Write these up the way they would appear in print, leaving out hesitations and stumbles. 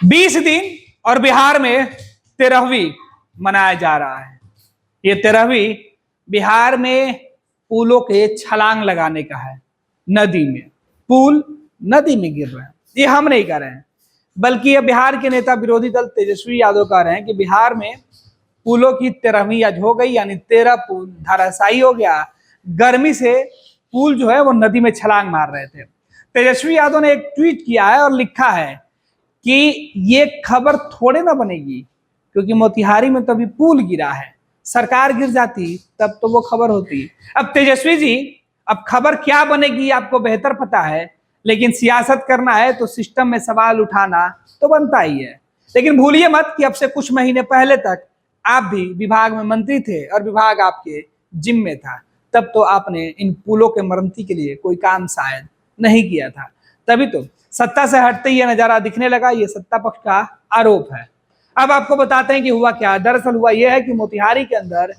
20 दिन और बिहार में 13वीं मनाया जा रहा है। ये 13वीं बिहार में पुलों के छलांग लगाने का है। नदी में पुल नदी में गिर रहे हैं। ये हम नहीं कर रहे हैं, बल्कि ये बिहार के नेता विरोधी दल तेजस्वी यादव कह रहे हैं कि बिहार में पुलों की 13वीं आज हो गई, यानी 13 पुल धराशायी हो गया। गर्मी से पुल जो है वो नदी में छलांग मार रहे थे। तेजस्वी यादव ने एक ट्वीट किया है और लिखा है कि ये खबर थोड़े ना बनेगी, क्योंकि मोतिहारी में तो अभी पुल गिरा है, सरकार गिर जाती तब तो वो खबर होती। अब तेजस्वी जी, अब खबर क्या बनेगी आपको बेहतर पता है, लेकिन सियासत करना है तो सिस्टम में सवाल उठाना तो बनता ही है। लेकिन भूलिए मत कि अब से कुछ महीने पहले तक आप भी विभाग में मंत्री थे और विभाग आपके जिम्मे में था। तब तो आपने इन पुलों के मरम्मती के लिए कोई काम शायद नहीं किया था। तभी तो सत्ता से हटते ही यह नजारा दिखने लगा। ये सत्ता पक्ष का आरोप है। अब आपको बताते हैं कि हुआ क्या। दरअसल हुआ यह है कि मोतिहारी के अंदर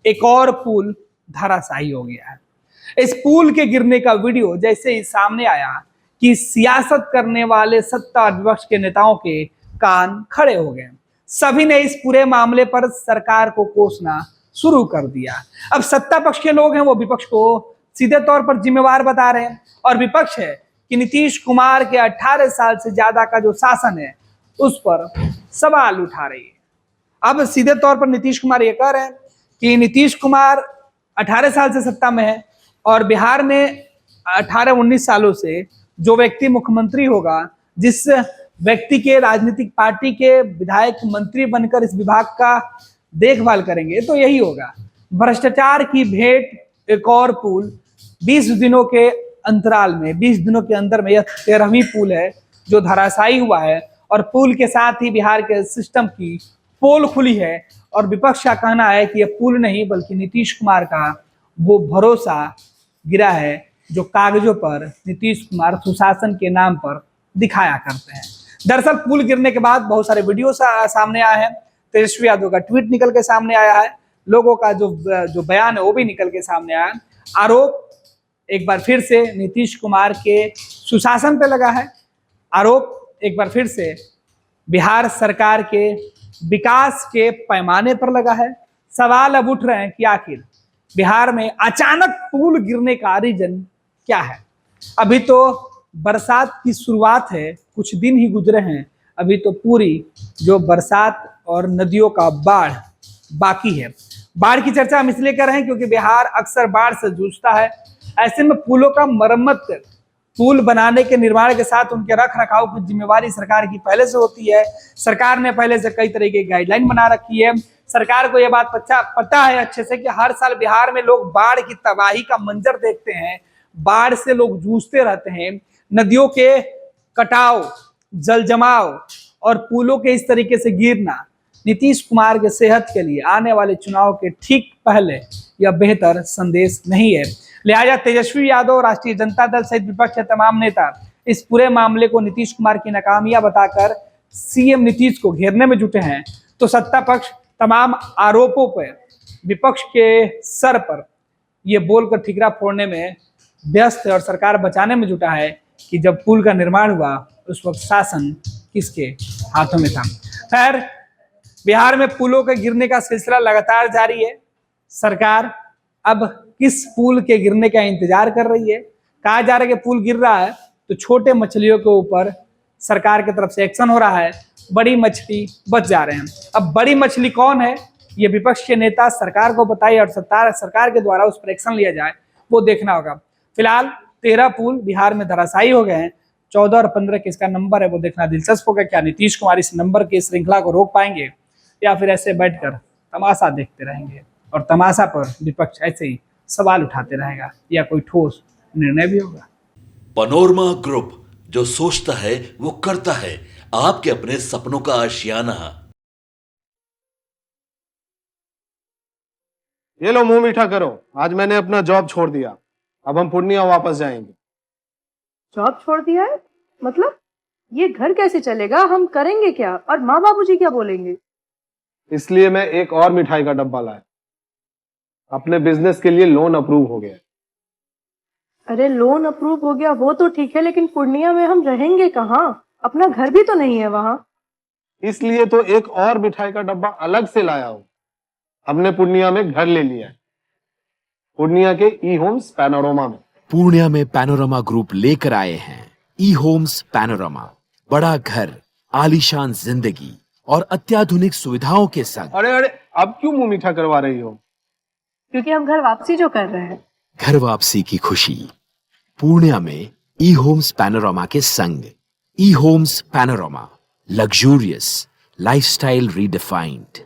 एक और पुल धराशायी हो गया है। इस पुल के गिरने का वीडियो जैसे ही सामने आया कि सियासत करने वाले सत्ता विपक्ष के नेताओं के कान खड़े हो गए। सभी ने इस पूरे मामले पर सरकार को कोसना शुरू कर दिया। अब सत्ता पक्ष के लोग हैं वो विपक्ष को सीधे तौर पर जिम्मेवार बता रहे हैं, और विपक्ष है कि नीतीश कुमार के 18 साल से ज्यादा का जो शासन है उस पर सवाल उठा रही है। अब सीधे तौर पर नीतीश कुमार ये कह रहे हैं कि नीतीश कुमार 18 साल से सत्ता में है, और बिहार में 18-19 सालों से जो व्यक्ति मुख्यमंत्री होगा, जिस व्यक्ति के राजनीतिक पार्टी के विधायक मंत्री बनकर इस विभाग का देखभाल करेंगे, तो यही होगा। भ्रष्टाचार की भेंट एक और पुल 20 दिनों के अंतराल में, 20 दिनों के अंदर में यह 13वीं पुल है जो धराशायी हुआ है। और पुल के साथ ही बिहार के सिस्टम की पोल खुली है। और विपक्ष का कहना है कि यह पुल नहीं बल्कि नीतीश कुमार का वो भरोसा गिरा है जो कागजों पर नीतीश कुमार सुशासन के नाम पर दिखाया करते हैं। दरअसल पुल गिरने के बाद बहुत सारे वीडियो सामने आए हैं। तेजस्वी यादव का ट्वीट निकल के सामने आया है। लोगों का जो बयान है वो भी निकल के सामने आया। आरोप एक बार फिर से नीतीश कुमार के सुशासन पे लगा है। आरोप एक बार फिर से बिहार सरकार के विकास के पैमाने पर लगा है। सवाल अब उठ रहे हैं कि आखिर बिहार में अचानक पुल गिरने का रीजन क्या है। अभी तो बरसात की शुरुआत है, कुछ दिन ही गुजरे हैं। अभी तो पूरी जो बरसात और नदियों का बाढ़ बाकी है। बाढ़ की चर्चा हम इसलिए कर रहे हैं क्योंकि बिहार अक्सर बाढ़ से जूझता है। ऐसे में पुलों का मरम्मत, पुल बनाने के निर्माण के साथ उनके रख रखाव की जिम्मेवारी सरकार की पहले से होती है। सरकार ने पहले से कई तरह की गाइडलाइन बना रखी है। सरकार को यह बात पता है अच्छे से कि हर साल बिहार में लोग बाढ़ की तबाही का मंजर देखते हैं। बाढ़ से लोग जूझते रहते हैं। नदियों के कटाव, जल जमाव और पुलों के इस तरीके से गिरना नीतीश कुमार के सेहत के लिए आने वाले चुनाव के ठीक पहले यह बेहतर संदेश नहीं है। लिहाजा तेजस्वी यादव, राष्ट्रीय जनता दल सहित विपक्ष के तमाम नेता इस पूरे मामले को नीतीश कुमार की नाकामियां बताकर सीएम नीतीश को घेरने में जुटे हैं। तो सत्ता पक्ष तमाम आरोपों पर विपक्ष के सर पर यह बोलकर ठिकरा फोड़ने में व्यस्त है और सरकार बचाने में जुटा है कि जब पुल का निर्माण हुआ उस वक्त शासन किसके हाथों में था। खैर, बिहार में पुलों के गिरने का सिलसिला लगातार जारी है। सरकार अब किस पुल के गिरने का इंतजार कर रही है। कहा जा रहा है कि पुल गिर रहा है तो छोटे मछलियों के ऊपर सरकार की तरफ से एक्शन हो रहा है, बड़ी मछली बच जा रहे हैं। अब बड़ी मछली कौन है ये विपक्ष के नेता सरकार को बताइए और सरकार के द्वारा उस पर एक्शन लिया जाए, वो देखना होगा। फिलहाल 13 पुल बिहार में धराशायी हो गए हैं। 14 और 15 के इसका नंबर है वो देखना दिलचस्प होगा। क्या नीतीश कुमार इस नंबर की श्रृंखला को रोक पाएंगे या फिर ऐसे बैठकर तमाशा देखते रहेंगे और तमाशा पर विपक्ष ऐसे ही सवाल उठाते रहेगा, या कोई ठोस निर्णय भी होगा। पनोरमा ग्रुप, जो सोचता है वो करता है। आपके अपने सपनों का आशियाना। ये लो, मुंह मीठा करो। आज मैंने अपना जॉब छोड़ दिया। अब हम पूर्णिया वापस जाएंगे। जॉब छोड़ दिया है? मतलब ये घर कैसे चलेगा? हम करेंगे क्या? और माँ बाबूजी क्या बोलेंगे? इसलिए मैं एक और मिठाई का डब्बा लाया। अपने बिजनेस के लिए लोन अप्रूव हो गया। अरे लोन अप्रूव हो गया वो तो ठीक है, लेकिन पूर्णिया में हम रहेंगे कहाँ? अपना घर भी तो नहीं है वहाँ। इसलिए तो एक और मिठाई का डब्बा अलग से लाया हूं। हमने पूर्णिया में घर ले लिया है, पूर्णिया के ई होम्स पैनोरमा में। पूर्णिया में पैनोरमा ग्रुप लेकर आए हैं ई होम्स पैनोरमा, बड़ा घर, आलीशान जिंदगी और अत्याधुनिक सुविधाओं के संग। अरे अरे, अब क्यों मुंह मीठा करवा रही हो? क्योंकि हम घर वापसी जो कर रहे हैं। घर वापसी की खुशी पूर्णिया में ई होम्स पैनोरमा के संग। ई homes panorama, luxurious lifestyle redefined.